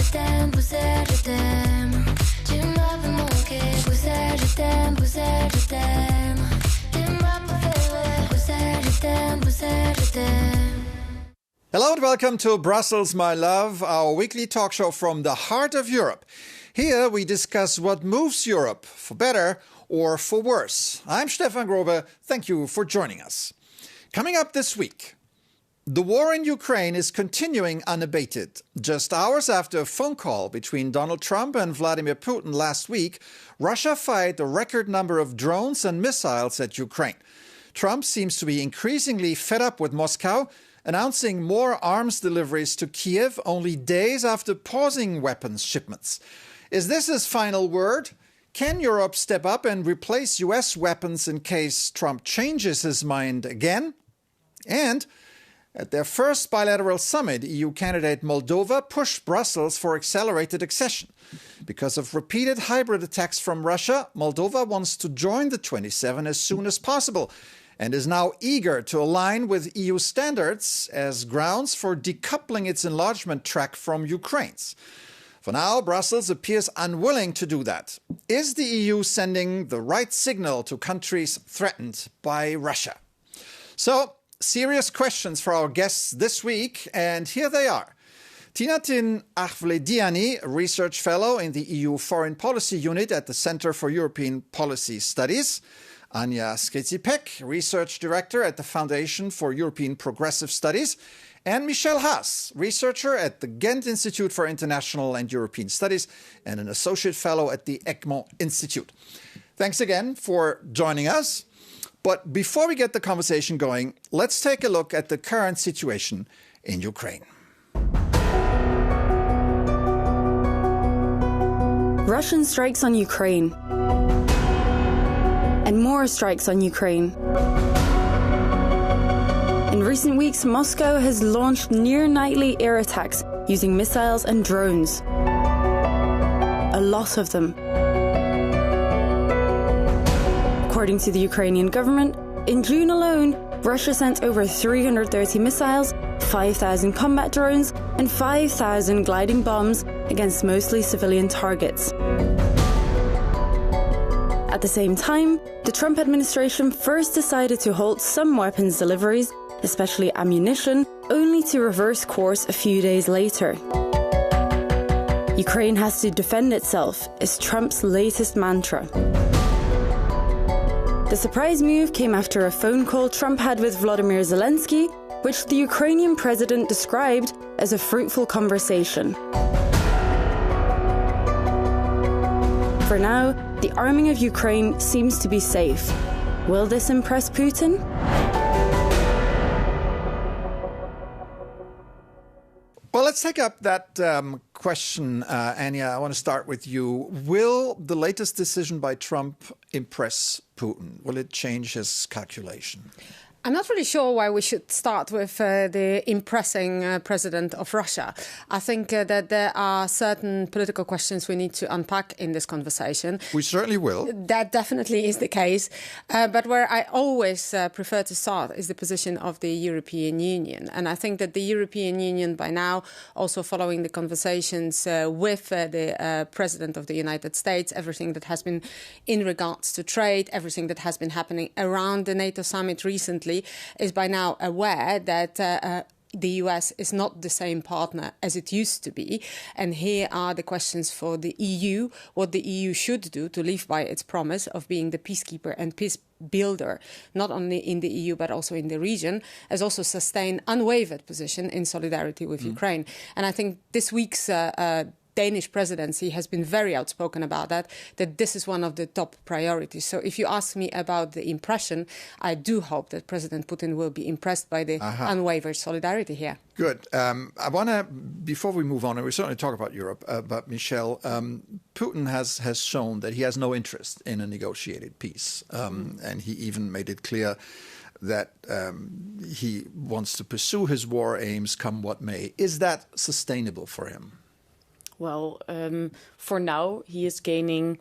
je t'aime, Bruxelles, je t'aime. Tu m'as fait manquer, Bruxelles, je t'aime, Bruxelles, je t'aime. Tu m'as préféré, Bruxelles, je t'aime, Bruxelles, je t'aime. Hello and welcome to Brussels, my love, our weekly talk show from the heart of Europe. Here we discuss what moves Europe, for better or for worse. I'm Stefan Grobe. Thank you for joining us. Coming up this week, the war in Ukraine is continuing unabated. Just hours after a phone call between Donald Trump and Vladimir Putin last week, Russia fired a record number of drones and missiles at Ukraine. Trump seems to be increasingly fed up with Moscow, announcing more arms deliveries to Kiev only days after pausing weapons shipments. Is this his final word? Can Europe step up and replace US weapons in case Trump changes his mind again? And at their first bilateral summit, EU candidate Moldova pushed Brussels for accelerated accession. Because of repeated hybrid attacks from Russia, Moldova wants to join the 27 as soon as possible and is now eager to align with EU standards as grounds for decoupling its enlargement track from Ukraine's. For now, Brussels appears unwilling to do that. Is the EU sending the right signal to countries threatened by Russia? So, serious questions for our guests this week, and here they are. Tinatin Ahvlediani, Research Fellow in the EU Foreign Policy Unit at the Center for European Policy Studies. Anja Skricipek, Research Director at the Foundation for European Progressive Studies, and Michel Haas, researcher at the Ghent Institute for International and European Studies and an Associate Fellow at the Egmont Institute. Thanks again for joining us. But before we get the conversation going, let's take a look at the current situation in Ukraine. Russian strikes on Ukraine. And more strikes on Ukraine. In recent weeks, Moscow has launched near-nightly air attacks using missiles and drones. A lot of them. According to the Ukrainian government, in June alone, Russia sent over 330 missiles, 5,000 combat drones, and 5,000 gliding bombs against mostly civilian targets. At the same time, the Trump administration first decided to halt some weapons deliveries, especially ammunition, only to reverse course a few days later. Ukraine has to defend itself is Trump's latest mantra. The surprise move came after a phone call Trump had with Volodymyr Zelensky, which the Ukrainian president described as a fruitful conversation. For now, the arming of Ukraine seems to be safe. Will this impress Putin? Well, let's take up that question, Anya. I want to start with you. Will the latest decision by Trump impress Putin? Will it change his calculation? I'm not really sure why we should start with the impressing president of Russia. I think that there are certain political questions we need to unpack in this conversation. We certainly will. That definitely is the case. But where I always prefer to start is the position of the European Union. And I think that the European Union by now, also following the conversations with the President of the United States, everything that has been in regards to trade, everything that has been happening around the NATO summit recently, is by now aware that the US is not the same partner as it used to be. And here are the questions for the EU, what the EU should do to live by its promise of being the peacekeeper and peace builder, not only in the EU but also in the region, as also sustain unwavered position in solidarity with Ukraine. And I think this week's Danish presidency has been very outspoken about that this is one of the top priorities. So if you ask me about the impression, I do hope that President Putin will be impressed by the unwavering solidarity here. Good. I want to, before we move on, and we certainly talk about Europe, but Michel, Putin has shown that he has no interest in a negotiated peace. And he even made it clear that he wants to pursue his war aims come what may. Is that sustainable for him? Well, for now, he is gaining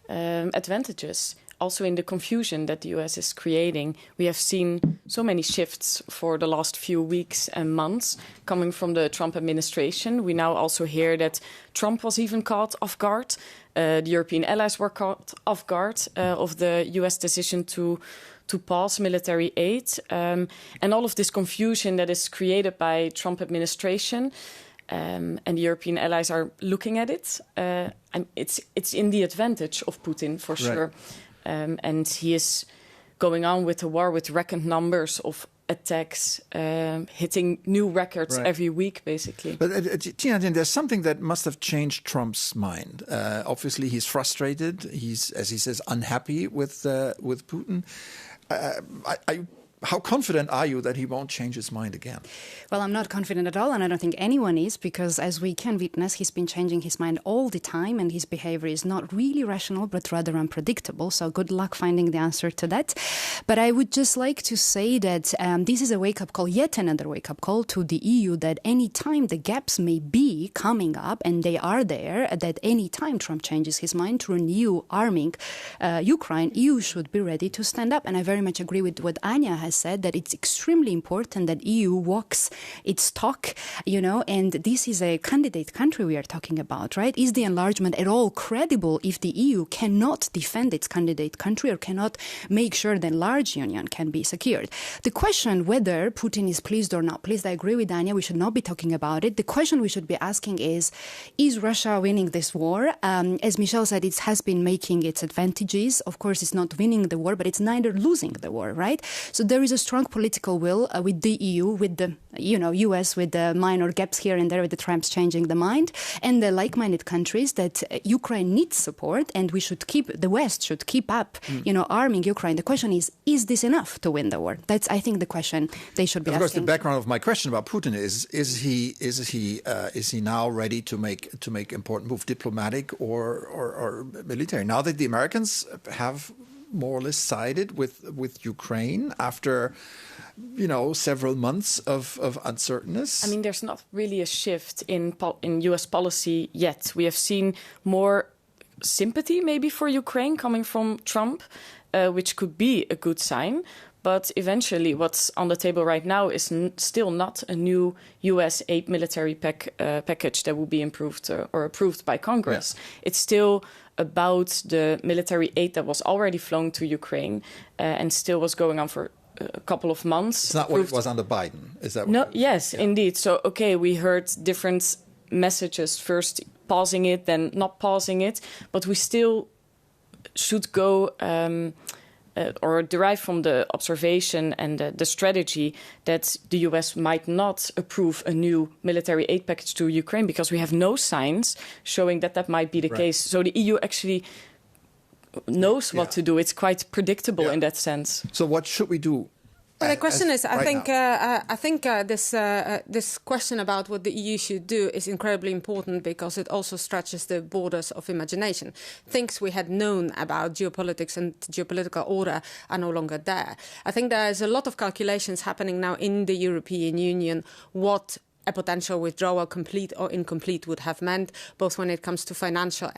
advantages. Also in the confusion that the US is creating, we have seen so many shifts for the last few weeks and months coming from the Trump administration. We now also hear that Trump was even caught off guard. The European allies were caught off guard of the US decision to pause military aid. And all of this confusion that is created by Trump administration and the European allies are looking at it. It's in the advantage of Putin, for sure. And he is going on with the war with record numbers of attacks, hitting new records every week, basically. But Tina, there's something that must have changed Trump's mind. Obviously, he's frustrated. He's, as he says, unhappy with Putin. How confident are you that he won't change his mind again? Well, I'm not confident at all, and I don't think anyone is, because as we can witness, he's been changing his mind all the time, and his behavior is not really rational, but rather unpredictable. So good luck finding the answer to that. But I would just like to say that this is a wake-up call, yet another wake-up call to the EU, that any time the gaps may be coming up, and they are there, that any time Trump changes his mind to renew arming Ukraine, EU should be ready to stand up. And I very much agree with what Anya has said, that it's extremely important that EU walks its talk, and this is a candidate country we are talking about, right? Is the enlargement at all credible if the EU cannot defend its candidate country or cannot make sure the enlarged union can be secured? The question whether Putin is pleased or not pleased, I agree with Anya, we should not be talking about it. The question we should be asking is Russia winning this war? As Michelle said, it has been making its advantages. Of course, it's not winning the war, but it's neither losing the war, right? So there is a strong political will with the EU, with the US, with the minor gaps here and there, with the Trumps changing the mind, and the like-minded countries that Ukraine needs support, and the West should keep up, arming Ukraine. The question is this enough to win the war? That's, I think, the question they should be asking. Of course, the background of my question about Putin is he now ready to make important move, diplomatic or military? Now that the Americans have more or less sided with Ukraine after, several months of uncertainness? I mean, there's not really a shift in US policy yet. We have seen more sympathy maybe for Ukraine coming from Trump, which could be a good sign. But eventually what's on the table right now is still not a new US aid military package that will be improved or approved by Congress. Yeah. It's still about the military aid that was already flown to Ukraine and still was going on for a couple of months. It's not what it was under Biden, is that what No, yes, yeah. Indeed. So, we heard different messages, first pausing it, then not pausing it, but we still should go or derive from the observation and the strategy that the US might not approve a new military aid package to Ukraine, because we have no signs showing that might be the case. So the EU actually knows what to do. It's quite predictable in that sense. So what should we do? Well, the question is, I think this question about what the EU should do is incredibly important, because it also stretches the borders of imagination. Things we had known about geopolitics and geopolitical order are no longer there. I think there is a lot of calculations happening now in the European Union what a potential withdrawal, complete or incomplete, would have meant, both when it comes to financial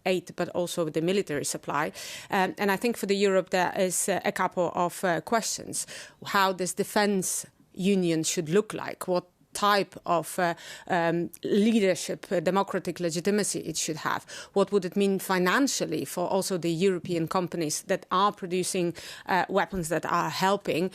aid, but also the military supply. And I think for the Europe, there is a couple of questions. How this defence union should look like, what type of leadership, democratic legitimacy it should have. What would it mean financially for also the European companies that are producing weapons that are helping?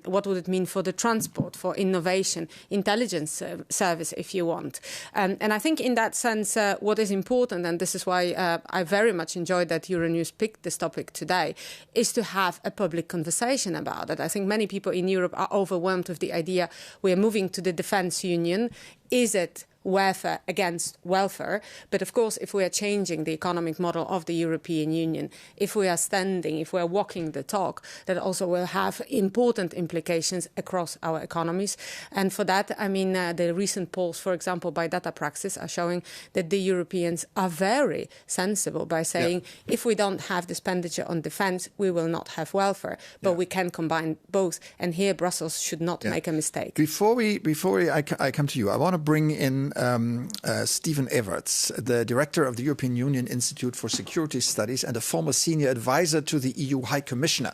What would it mean for the transport, for innovation, intelligence service, if you want? And I think in that sense, what is important, and this is why I very much enjoyed that Euronews picked this topic today, is to have a public conversation about it. I think many people in Europe are overwhelmed with the idea we are moving to the defence union. Is it welfare against welfare? But of course, if we are changing the economic model of the European Union, if we are walking the talk, that also will have important implications across our economies. And for that, the recent polls, for example, by Data Praxis, are showing that the Europeans are very sensible by saying, if we don't have the expenditure on defence, we will not have welfare. But we can combine both. And here, Brussels should not make a mistake. Before I come to you, I want to bring in Stephen Everts, the director of the European Union Institute for Security Studies and a former senior advisor to the EU High Commissioner.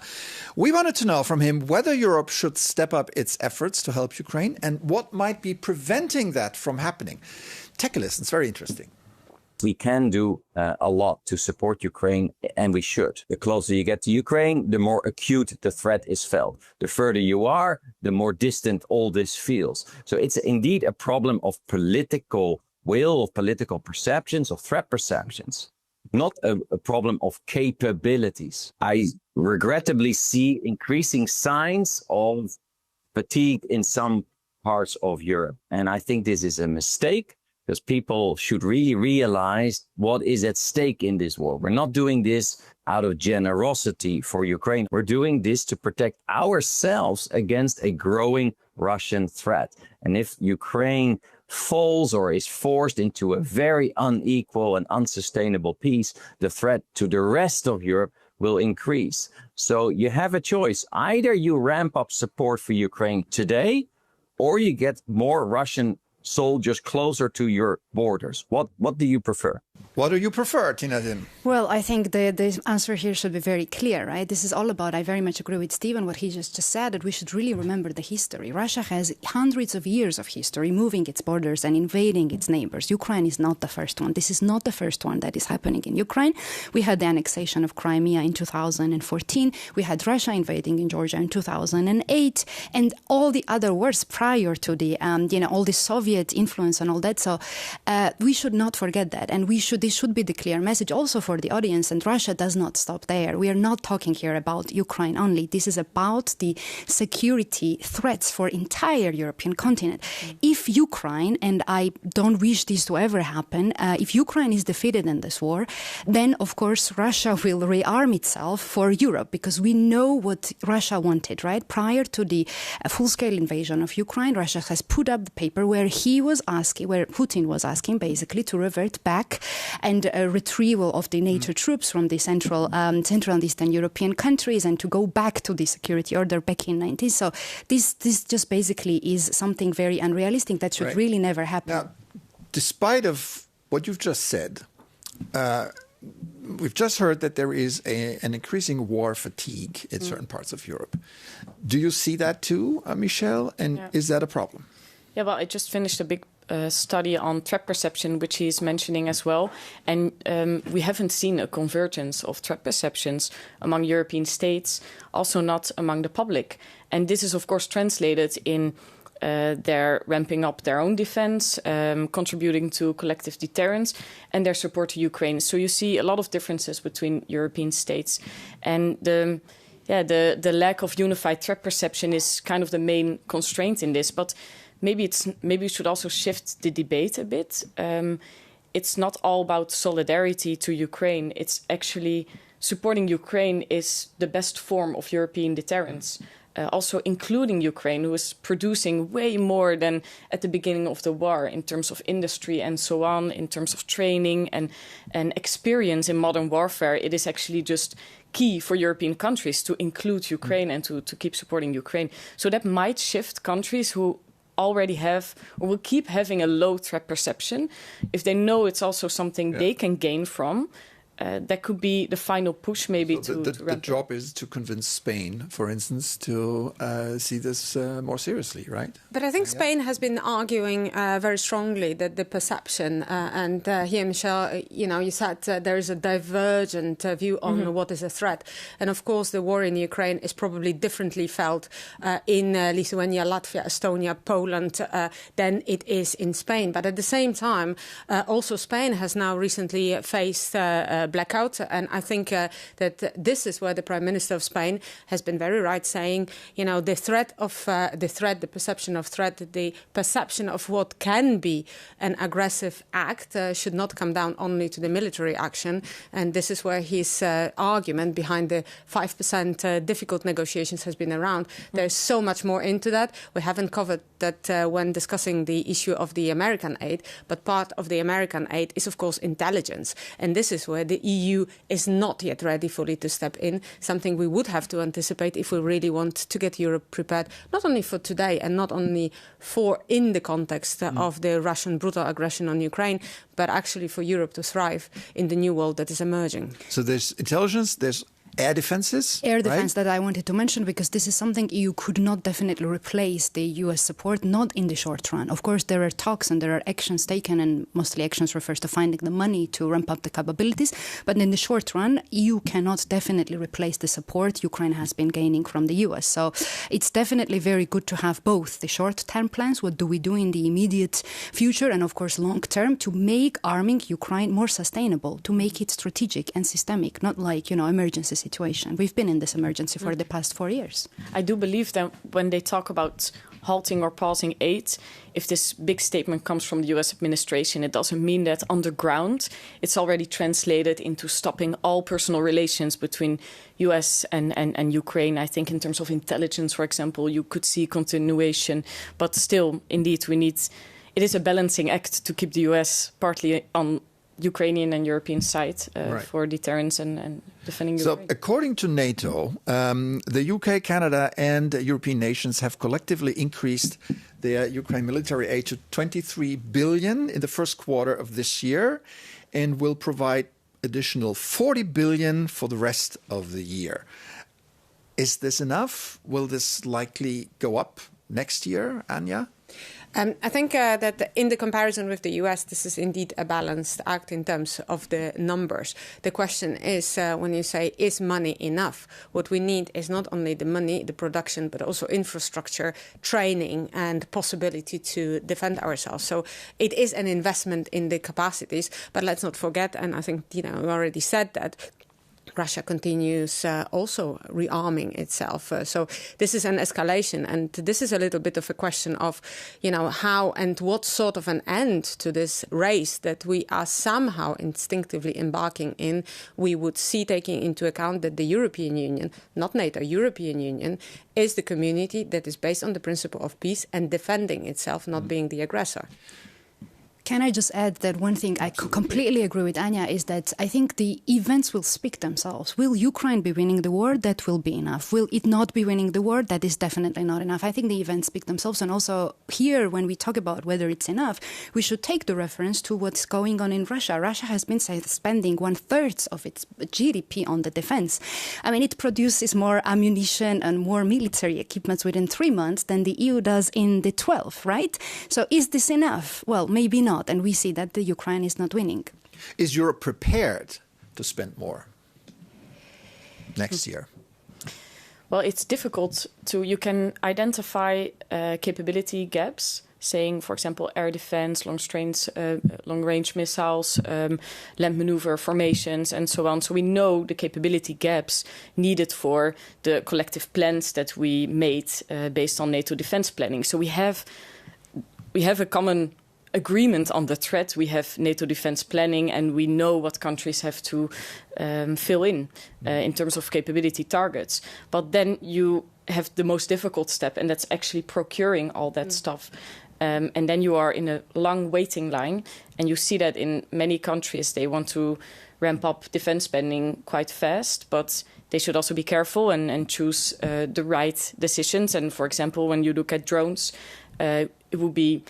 We wanted to know from him whether Europe should step up its efforts to help Ukraine and what might be preventing that from happening. Take a listen. It's very interesting. We can do a lot to support Ukraine, and we should. The closer you get to Ukraine, the more acute the threat is felt. The further you are, the more distant all this feels. So it's indeed a problem of political will, of political perceptions, of threat perceptions, not a problem of capabilities. I regrettably see increasing signs of fatigue in some parts of Europe. And I think this is a mistake, because people should really realize what is at stake in this war. We're not doing this out of generosity for Ukraine. We're doing this to protect ourselves against a growing Russian threat. And if Ukraine falls or is forced into a very unequal and unsustainable peace, the threat to the rest of Europe will increase. So you have a choice. Either you ramp up support for Ukraine today, or you get more Russian soldiers closer to your borders. What do you prefer? What do you prefer, Tina? Well, I think the answer here should be very clear, right? This is all about, I very much agree with Stephen, what he just said, that we should really remember the history. Russia has hundreds of years of history moving its borders and invading its neighbors. Ukraine is not the first one. This is not the first one that is happening in Ukraine. We had the annexation of Crimea in 2014. We had Russia invading in Georgia in 2008, and all the other wars prior to the, all the Soviet influence and all that. So we should not forget that, and this should be the clear message also for the audience. And Russia does not stop there. We are not talking here about Ukraine only. This is about the security threats for entire European continent. If Ukraine, and I don't wish this to ever happen, if Ukraine is defeated in this war, then of course Russia will rearm itself for Europe, because we know what Russia wanted, right? Prior to the full-scale invasion of Ukraine, Russia has put up the paper where Putin was asking basically to revert back and a retrieval of the NATO troops from the Central and Eastern European countries, and to go back to the security order back in 1990s. So this just basically is something very unrealistic that should really never happen. Now, despite of what you've just said, we've just heard that there is an increasing war fatigue in certain parts of Europe. Do you see that too, Michelle? And is that a problem? Yeah, well, I just finished a big study on threat perception, which he's mentioning as well. And we haven't seen a convergence of threat perceptions among European states, also not among the public. And this is, of course, translated in their ramping up their own defense, contributing to collective deterrence, and their support to Ukraine. So you see a lot of differences between European states. And the lack of unified threat perception is kind of the main constraint in this. But maybe we should also shift the debate a bit. It's not all about solidarity to Ukraine. It's actually supporting Ukraine is the best form of European deterrence. Also including Ukraine, who is producing way more than at the beginning of the war in terms of industry and so on, in terms of training and experience in modern warfare. It is actually just key for European countries to include Ukraine and to keep supporting Ukraine. So that might shift countries who already have or will keep having a low threat perception. If they know it's also something they can gain from, that could be the final push maybe the job is to convince Spain, for instance, to see this more seriously, right? But I think Spain has been arguing very strongly that the perception, and here, Michelle, you said there is a divergent view on what is a threat. And of course, the war in Ukraine is probably differently felt in Lithuania, Latvia, Estonia, Poland than it is in Spain. But at the same time, also Spain has now recently faced blackout, and I think that this is where the Prime Minister of Spain has been very right, saying, the threat of the perception of threat, the perception of what can be an aggressive act should not come down only to the military action, and this is where his argument behind the 5% difficult negotiations has been around. There's so much more into that. We haven't covered that when discussing the issue of the American aid, but part of the American aid is, of course, intelligence, and this is where the EU is not yet ready fully to step in, something we would have to anticipate if we really want to get Europe prepared, not only for today and not only for in the context of the Russian brutal aggression on Ukraine, but actually for Europe to thrive in the new world that is emerging. So there's intelligence, there's air defenses. Air defense that I wanted to mention, because this is something EU could not definitely replace the US support, not in the short run. Of course, there are talks and there are actions taken, and mostly actions refers to finding the money to ramp up the capabilities. But in the short run, EU cannot definitely replace the support Ukraine has been gaining from the US. So it's definitely very good to have both the short-term plans, what do we do in the immediate future, and of course long-term, to make arming Ukraine more sustainable, to make it strategic and systemic, not like, emergency situation. We've been in this emergency for the past 4 years. I do believe that when they talk about halting or pausing aid, if this big statement comes from the US administration, it doesn't mean that on the ground it's already translated into stopping all personal relations between US and Ukraine. I think in terms of intelligence, for example, you could see continuation, but still, indeed, it is a balancing act to keep the US partly on Ukrainian and European side for deterrence and defending Ukraine. So according to NATO, the UK, Canada and European nations have collectively increased their Ukraine military aid to 23 billion in the first quarter of this year and will provide additional 40 billion for the rest of the year. Is this enough? Will this likely go up next year, Anja? I think that in the comparison with the US, this is indeed a balanced act in terms of the numbers. The question is, when you say, is money enough? What we need is not only the money, the production, but also infrastructure, training, and possibility to defend ourselves. So it is an investment in the capacities. But let's not forget, and I think we already said that, Russia continues also rearming itself. So this is an escalation. And this is a little bit of a question of, how and what sort of an end to this race that we are somehow instinctively embarking in, we would see, taking into account that the European Union, not NATO, European Union, is the community that is based on the principle of peace and defending itself, not being the aggressor. Can I just add that one thing I completely agree with Anja is that I think the events will speak themselves. Will Ukraine be winning the war? That will be enough. Will it not be winning the war? That is definitely not enough. I think the events speak themselves. And also here, when we talk about whether it's enough, we should take the reference to what's going on in Russia. Russia has been spending 1/3 of its GDP on the defense. I mean, it produces more ammunition and more military equipment within 3 months than the EU does in the 12, right? So is this enough? Well, maybe not. And we see that the Ukraine is not winning. Is Europe prepared to spend more next year? Well, it's difficult you can identify capability gaps, saying, for example, air defense, long-range missiles, land maneuver formations, and so on. So we know the capability gaps needed for the collective plans that we made based on NATO defense planning. So we have a common agreement on the threat. We have NATO defense planning, and we know what countries have to fill in terms of capability targets. But then you have the most difficult step, and that's actually procuring all that stuff. And then you are in a long waiting line, and you see that in many countries they want to ramp up defense spending quite fast, but they should also be careful and choose the right decisions. And for example, when you look at drones, it would be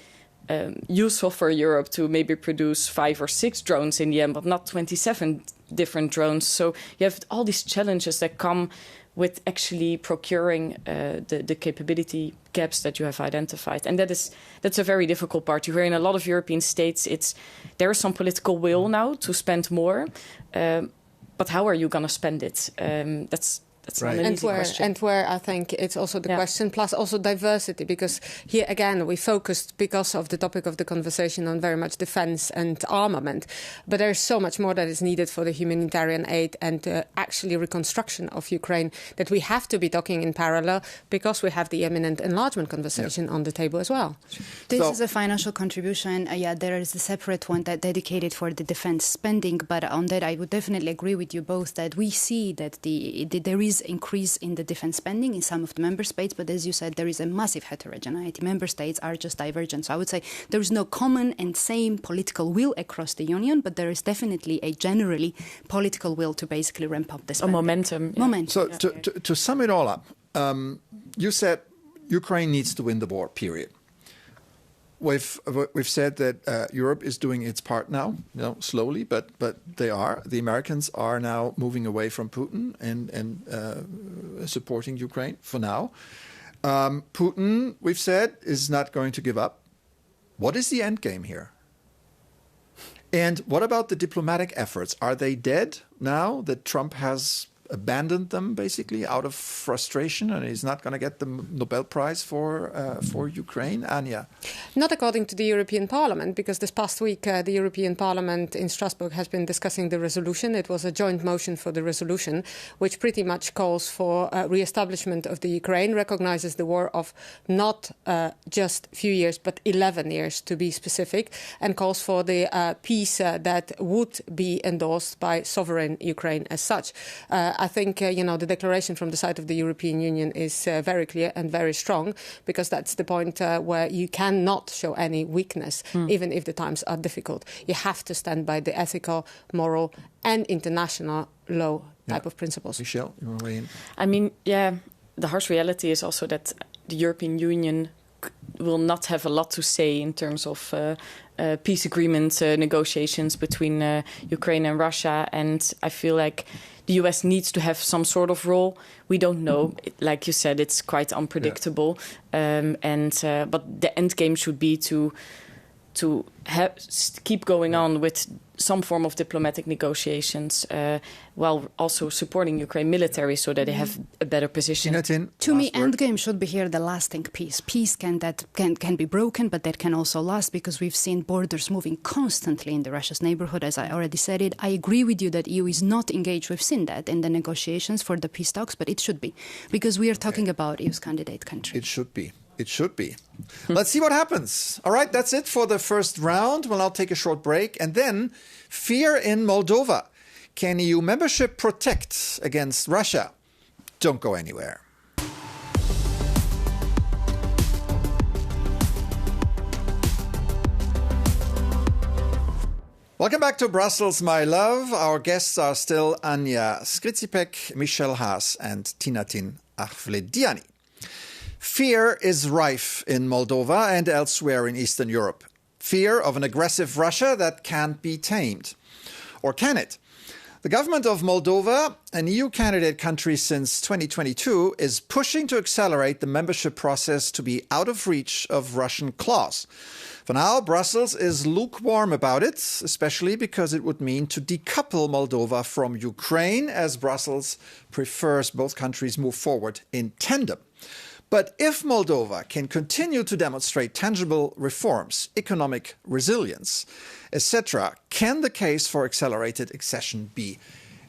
useful for Europe to maybe produce 5 or 6 drones in the end, but not 27 different drones. So you have all these challenges that come with actually procuring the capability gaps that you have identified. And that's a very difficult part. You hear in a lot of European states, there is some political will now to spend more, but how are you going to spend it? That's right. Not an easy question. And where I think it's also the question, plus also diversity, because here again we focused, because of the topic of the conversation, on very much defense and armament. But there's so much more that is needed for the humanitarian aid and actually reconstruction of Ukraine, that we have to be talking in parallel, because we have the imminent enlargement conversation on the table as well. This is a financial contribution. There is a separate one that dedicated for the defense spending. But on that, I would definitely agree with you both that we see that there is is increase in the defense spending in some of the member states, but as you said, there is a massive heterogeneity. Member states are just divergent. So I would say there is no common and same political will across the union, but there is definitely a generally political will to basically ramp up the spending. A momentum. Momentum. So to sum it all up, you said Ukraine needs to win the war, period. We've said that Europe is doing its part now, slowly, but they are. The Americans are now moving away from Putin and supporting Ukraine for now. Putin, we've said, is not going to give up. What is the end game here? And what about the diplomatic efforts? Are they dead now that Trump has abandoned them basically out of frustration and he's not going to get the Nobel Prize for Ukraine? Anya? Not according to the European Parliament, because this past week the European Parliament in Strasbourg has been discussing the resolution. It was a joint motion for the resolution, which pretty much calls for re-establishment of the Ukraine, recognises the war of not just a few years, but 11 years to be specific, and calls for the peace that would be endorsed by sovereign Ukraine as such. I think, the declaration from the side of the European Union is very clear and very strong, because that's the point where you cannot show any weakness, even if the times are difficult. You have to stand by the ethical, moral and international law type of principles. Michelle, you want to weigh in? I mean, the harsh reality is also that the European Union will not have a lot to say in terms of peace agreement negotiations between Ukraine and Russia. And I feel like the US needs to have some sort of role. We don't know. Like you said, it's quite unpredictable. But the end game should be to keep going on with some form of diplomatic negotiations while also supporting Ukraine military so that they have a better position. To me, endgame should be here the lasting peace. Peace can be broken, but that can also last, because we've seen borders moving constantly in the Russia's neighborhood, as I already said it. I agree with you that EU is not engaged. We've seen that in the negotiations for the peace talks, but it should be, because we are talking about EU's candidate country. It should be. It should be. Let's see what happens. All right, that's it for the first round. We'll now take a short break. And then, fear in Moldova. Can EU membership protect against Russia? Don't go anywhere. Welcome back to Brussels, my love. Our guests are still Anya Skricipek, Michelle Haas, and Tinatin Ahvlediani. Fear is rife in Moldova and elsewhere in Eastern Europe. Fear of an aggressive Russia that can't be tamed. Or can it? The government of Moldova, an EU candidate country since 2022, is pushing to accelerate the membership process to be out of reach of Russian claws. For now, Brussels is lukewarm about it, especially because it would mean to decouple Moldova from Ukraine, as Brussels prefers both countries move forward in tandem. But if Moldova can continue to demonstrate tangible reforms, economic resilience, etc., can the case for accelerated accession be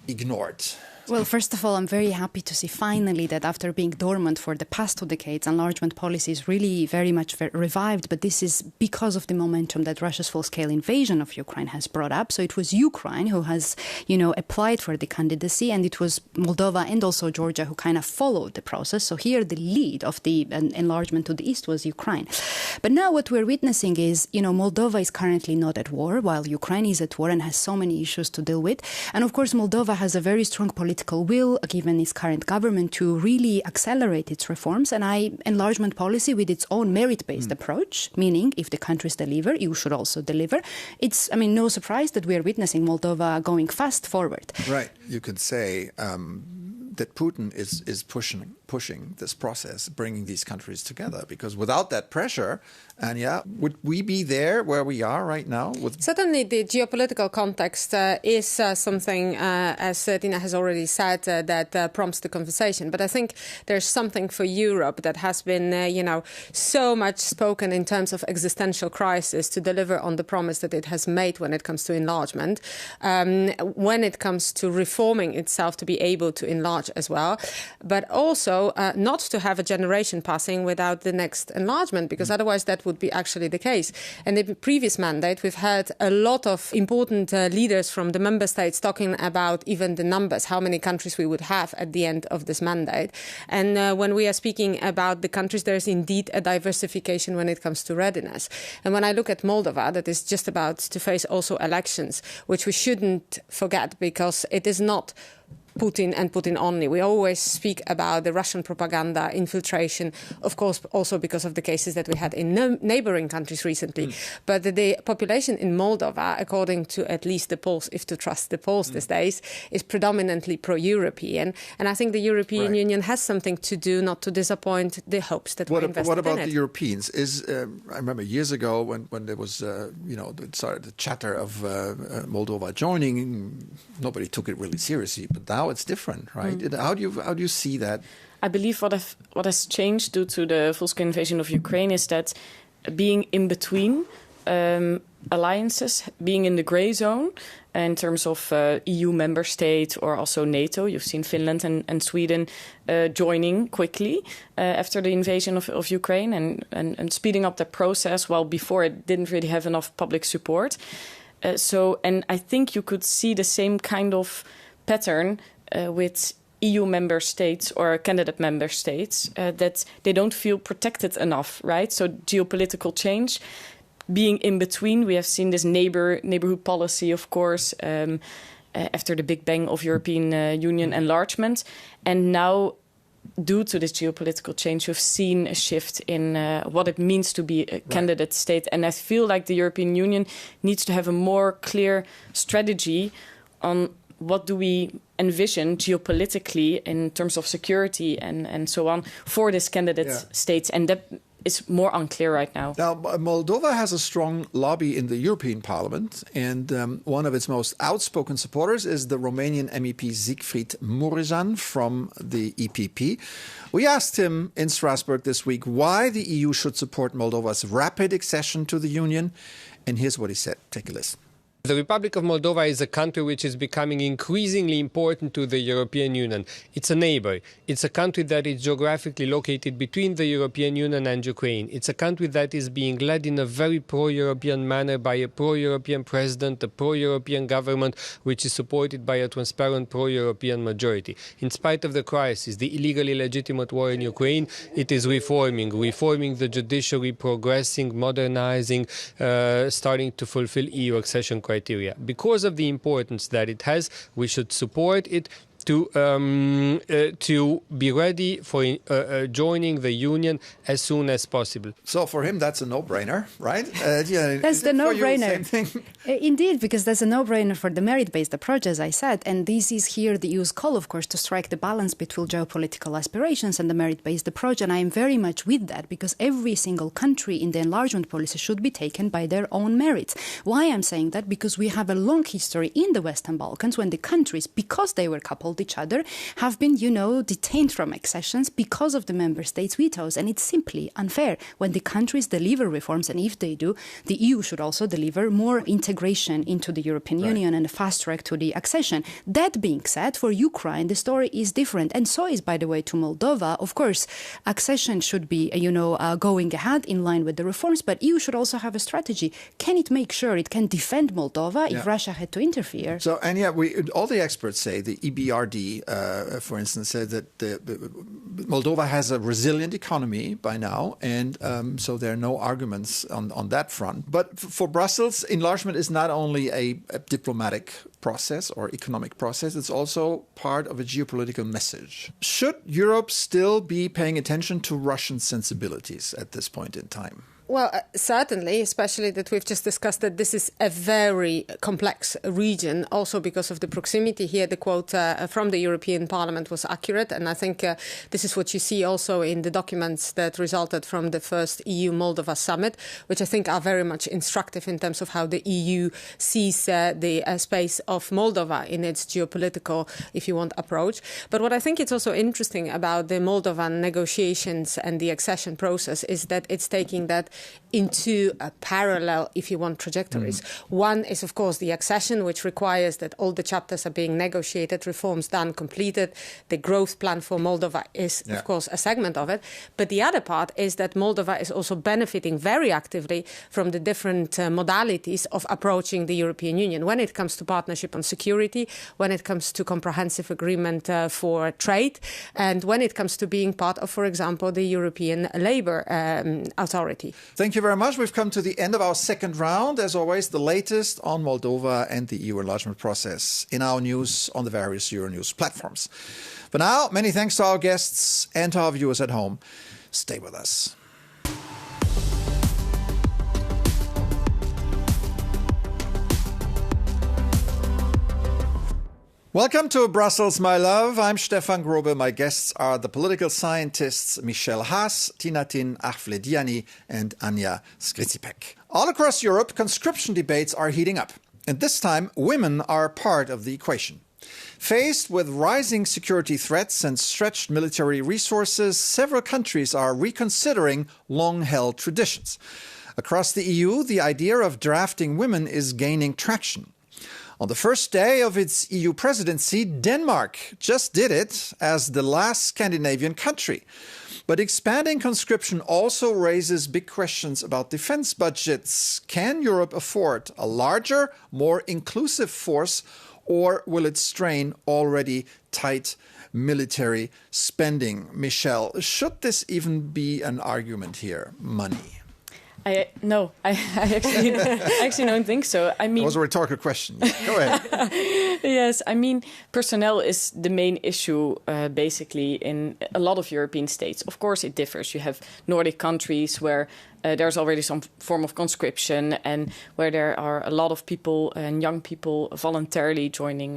ignored? Well, first of all, I'm very happy to see finally that after being dormant for the past 2 decades, enlargement policy is really very much revived. But this is because of the momentum that Russia's full-scale invasion of Ukraine has brought up. So it was Ukraine who has, applied for the candidacy, and it was Moldova and also Georgia who kind of followed the process. So here the lead of the enlargement to the east was Ukraine. But now what we're witnessing is, Moldova is currently not at war, while Ukraine is at war and has so many issues to deal with. And of course, Moldova has a very strong political will, given its current government, to really accelerate its reforms. And enlargement policy with its own merit-based approach, meaning if the countries deliver, you should also deliver. It's, no surprise that we are witnessing Moldova going fast forward. Right. You could say that Putin is pushing this process, bringing these countries together, because without that pressure, Anya, would we be there where we are right now? Certainly the geopolitical context is something, as Tina has already said, that prompts the conversation. But I think there's something for Europe that has been, so much spoken in terms of existential crisis to deliver on the promise that it has made when it comes to enlargement, when it comes to reforming itself to be able to enlarge as well. But also also not to have a generation passing without the next enlargement, because otherwise that would be actually the case. And in the previous mandate, we've had a lot of important leaders from the member states talking about even the numbers, how many countries we would have at the end of this mandate. And when we are speaking about the countries, there is indeed a diversification when it comes to readiness. And when I look at Moldova, that is just about to face also elections, which we shouldn't forget, because it is not Putin and Putin only. We always speak about the Russian propaganda, infiltration, of course, also because of the cases that we had in neighboring countries recently. But the population in Moldova, according to at least the polls, if to trust the polls these days, is predominantly pro-European. And I think the European Union has something to do not to disappoint the hopes that were invested in it. What about the Europeans? I remember years ago when there was, the chatter of Moldova joining, nobody took it really seriously. But now it's different, right? How do you see that? I believe what has changed due to the full-scale invasion of Ukraine is that being in between alliances, being in the grey zone in terms of EU member states or also NATO. You've seen Finland and Sweden joining quickly after the invasion of Ukraine and speeding up the process, while before it didn't really have enough public support. And I think you could see the same kind of pattern with EU member states or candidate member states, that they don't feel protected enough, right? So geopolitical change, being in between, we have seen this neighborhood policy, of course, after the Big Bang of European Union enlargement. And now, due to this geopolitical change, we've seen a shift in what it means to be a candidate state. And I feel like the European Union needs to have a more clear strategy on what do we envision geopolitically in terms of security and so on for this candidate states. And that is more unclear right now. Now, Moldova has a strong lobby in the European Parliament, and one of its most outspoken supporters is the Romanian MEP Siegfried Mureșan from the EPP. We asked him in Strasbourg this week why the EU should support Moldova's rapid accession to the Union, and here's what he said. Take a listen. The Republic of Moldova is a country which is becoming increasingly important to the European Union. It's a neighbor. It's a country that is geographically located between the European Union and Ukraine. It's a country that is being led in a very pro-European manner by a pro-European president, a pro-European government, which is supported by a transparent pro-European majority. In spite of the crisis, the illegal, illegitimate war in Ukraine, it is reforming the judiciary, progressing, modernizing, starting to fulfill EU accession criteria. Because of the importance that it has, we should support it to be ready for joining the Union as soon as possible. So for him, that's a no-brainer, right? That's the no-brainer. Indeed, because that's a no-brainer for the merit-based approach, as I said. And this is here the EU's call, of course, to strike the balance between geopolitical aspirations and the merit-based approach. And I am very much with that, because every single country in the enlargement policy should be taken by their own merits. Why I'm saying that? Because we have a long history in the Western Balkans when the countries, because they were coupled each other, have been, detained from accessions because of the member states' vetoes. And it's simply unfair. When the countries deliver reforms, and if they do, the EU should also deliver more integration into the European Union and a fast track to the accession. That being said, for Ukraine, the story is different. And so is, by the way, to Moldova. Of course, accession should be, going ahead in line with the reforms, but EU should also have a strategy. Can it make sure it can defend Moldova if Russia had to interfere? So, and all the experts say, the EBRD, for instance, said that Moldova has a resilient economy by now, and so there are no arguments on that front. But for Brussels, enlargement is not only a diplomatic process or economic process, it's also part of a geopolitical message. Should Europe still be paying attention to Russian sensibilities at this point in time? Well, certainly, especially that we've just discussed that this is a very complex region, also because of the proximity here. The quote from the European Parliament was accurate, and I think this is what you see also in the documents that resulted from the first EU-Moldova summit, which I think are very much instructive in terms of how the EU sees the space of Moldova in its geopolitical, if you want, approach. But what I think is also interesting about the Moldovan negotiations and the accession process is that it's taking that into a parallel, if you want, trajectories. One is, of course, the accession, which requires that all the chapters are being negotiated, reforms done, completed. The growth plan for Moldova is, of course, a segment of it. But the other part is that Moldova is also benefiting very actively from the different modalities of approaching the European Union when it comes to partnership on security, when it comes to comprehensive agreement for trade, and when it comes to being part of, for example, the European Labour Authority. Thank you very much. We've come to the end of our second round. As always, the latest on Moldova and the EU enlargement process in our news on the various Euronews platforms. For now, many thanks to our guests and to our viewers at home. Stay with us. Welcome to Brussels, my love. I'm Stefan Grobe. My guests are the political scientists Michelle Haas, Tinatin Ahvlediani and Anja Skricipek. All across Europe, conscription debates are heating up. And this time, women are part of the equation. Faced with rising security threats and stretched military resources, several countries are reconsidering long-held traditions. Across the EU, the idea of drafting women is gaining traction. On the first day of its EU presidency, Denmark just did it as the last Scandinavian country. But expanding conscription also raises big questions about defense budgets. Can Europe afford a larger, more inclusive force, or will it strain already tight military spending? Michelle, should this even be an argument here? Money. I actually don't think so. I mean, it was a rhetorical question. Go ahead. Yes, I mean, personnel is the main issue, basically, in a lot of European states. Of course, it differs. You have Nordic countries where there's already some form of conscription and where there are a lot of people and young people voluntarily joining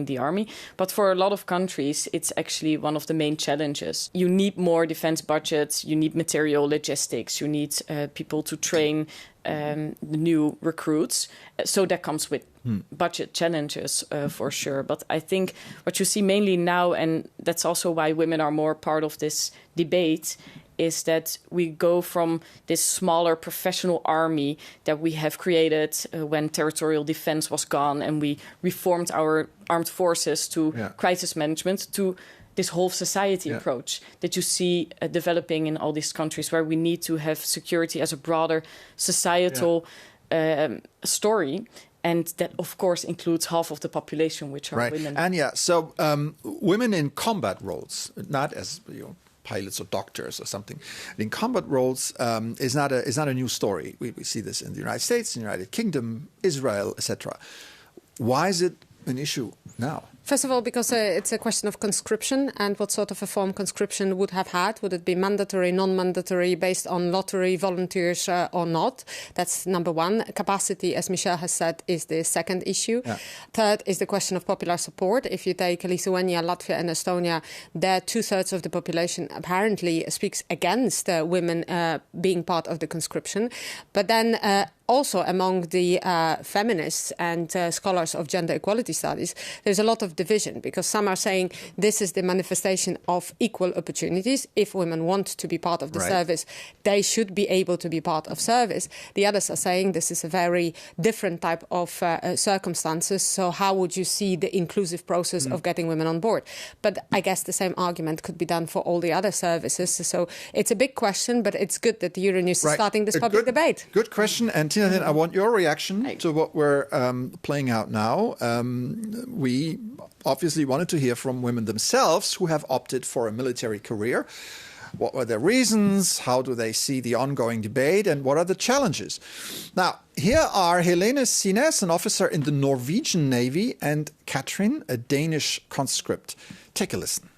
the army. But for a lot of countries, it's actually one of the main challenges. You need more defense budgets, you need material logistics, you need people to train the new recruits. So that comes with budget challenges for sure. But I think what you see mainly now, and that's also why women are more part of this debate, is that we go from this smaller professional army that we have created when territorial defense was gone and we reformed our armed forces to crisis management, to this whole society approach that you see developing in all these countries where we need to have security as a broader societal story. And that, of course, includes half of the population, which are women. And so women in combat roles, not as pilots or doctors or something, in combat roles is not a new story. We see this in the United States, in the United Kingdom, Israel, etc. Why is it an issue now? First of all, because it's a question of conscription and what sort of a form conscription would have had. Would it be mandatory, non-mandatory, based on lottery, volunteers or not? That's number one. Capacity, as Michelle has said, is the second issue. Third is the question of popular support. If you take Lithuania, Latvia and Estonia, there 2/3 of the population apparently speaks against women being part of the conscription. But then also among the feminists and scholars of gender equality studies, there's a lot of division, because some are saying this is the manifestation of equal opportunities. If women want to be part of the service, they should be able to be part of service. The others are saying this is a very different type of circumstances. So how would you see the inclusive process of getting women on board? But I guess the same argument could be done for all the other services. So it's a big question, but it's good that the Euronews is starting this public debate. Good question. And Tina, I want your reaction to what we're playing out now. We obviously wanted to hear from women themselves who have opted for a military career. What were their reasons? How do they see the ongoing debate? And what are the challenges? Now, here are Helene Sines, an officer in the Norwegian Navy, and Katrin, a Danish conscript. Take a listen.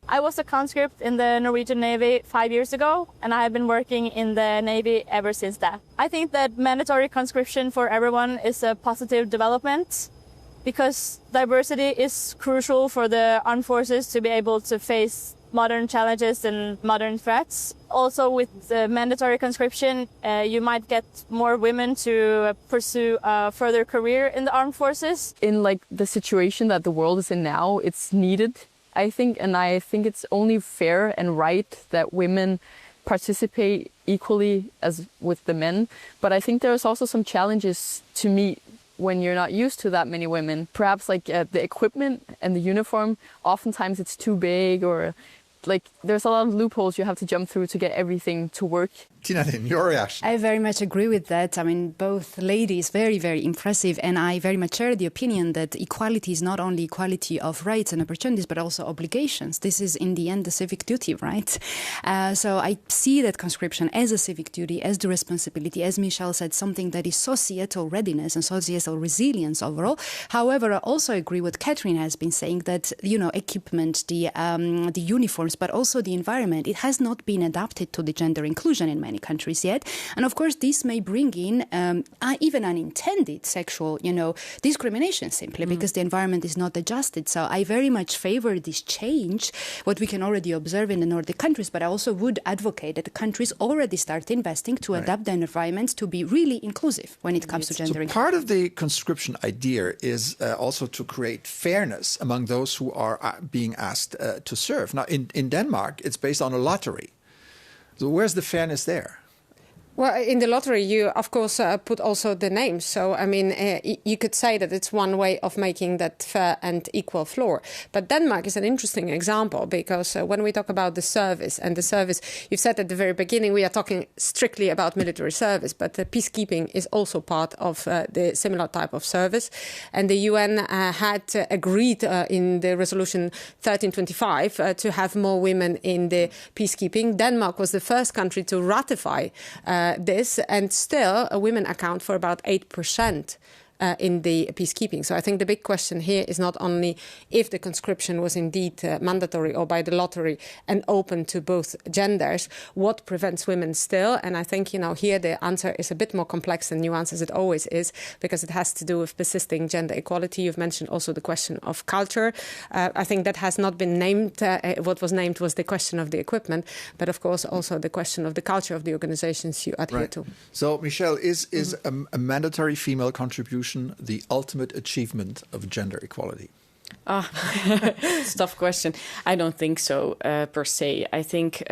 I was a conscript in the Norwegian Navy 5 years ago, and I have been working in the Navy ever since that. I think that mandatory conscription for everyone is a positive development, because diversity is crucial for the armed forces to be able to face modern challenges and modern threats. Also, with the mandatory conscription, you might get more women to pursue a further career in the armed forces. In the situation that the world is in now, it's needed, I think, and I think it's only fair and right that women participate equally as with the men. But I think there's also some challenges to meet when you're not used to that many women. Perhaps like the equipment and the uniform, oftentimes it's too big, or like there's a lot of loopholes you have to jump through to get everything to work. Tina, your reaction? I very much agree with that. I mean, both ladies, very, very impressive. And I very much share the opinion that equality is not only equality of rights and opportunities, but also obligations. This is, in the end, the civic duty, right? So I see that conscription as a civic duty, as the responsibility, as Michelle said, something that is societal readiness and societal resilience overall. However, I also agree with Catherine has been saying that, equipment, the uniforms, but also the environment, it has not been adapted to the gender inclusion in many countries yet. And of course, this may bring in even unintended sexual, discrimination simply because the environment is not adjusted. So I very much favor this change, what we can already observe in the Nordic countries, but I also would advocate that the countries already start investing to adapt their environments to be really inclusive when it comes to gender inclusion. Part of the conscription idea is also to create fairness among those who are being asked to serve. Now, in Denmark, it's based on a lottery. So where's the fairness there? Well, in the lottery, you, of course, put also the names. So, I mean, you could say that it's one way of making that fair and equal floor. But Denmark is an interesting example because when we talk about the service, you've said at the very beginning, we are talking strictly about military service, but peacekeeping is also part of the similar type of service. And the UN had agreed in the resolution 1325 to have more women in the peacekeeping. Denmark was the first country to ratify this, and still women account for about 8% in the peacekeeping. So I think the big question here is not only if the conscription was indeed mandatory or by the lottery and open to both genders, what prevents women still? And I think, here the answer is a bit more complex and nuanced as it always is, because it has to do with persisting gender equality. You've mentioned also the question of culture. I think that has not been named. What was named was the question of the equipment, but of course also the question of the culture of the organizations you adhere to. So, Michelle, is a mandatory female contribution the ultimate achievement of gender equality? It's a tough question. I don't think so, per se. I think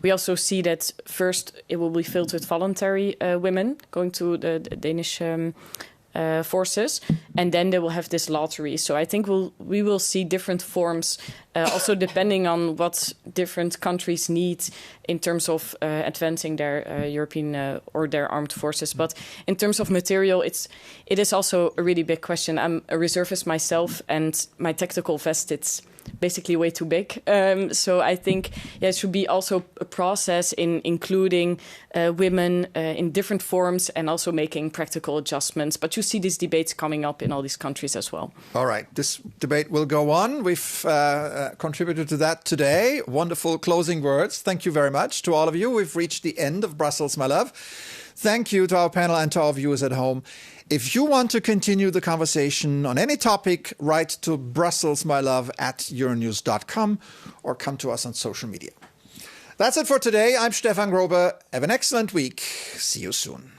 we also see that first it will be filled with voluntary women going to the Danish forces, and then they will have this lottery. So I think we will see different forms, also depending on what different countries need in terms of advancing their European or their armed forces. But in terms of material, it is also a really big question. I'm a reservist myself, and my tactical vest, it's basically way too big. So I think it should be also a process in including women in different forms and also making practical adjustments. But you see these debates coming up in all these countries as well. All right. This debate will go on. We've contributed to that today. Wonderful closing words. Thank you very much to all of you. We've reached the end of Brussels, my love. Thank you to our panel and to our viewers at home. If you want to continue the conversation on any topic, write to brusselsmylove@euronews.com or come to us on social media. That's it for today. I'm Stefan Grobe. Have an excellent week. See you soon.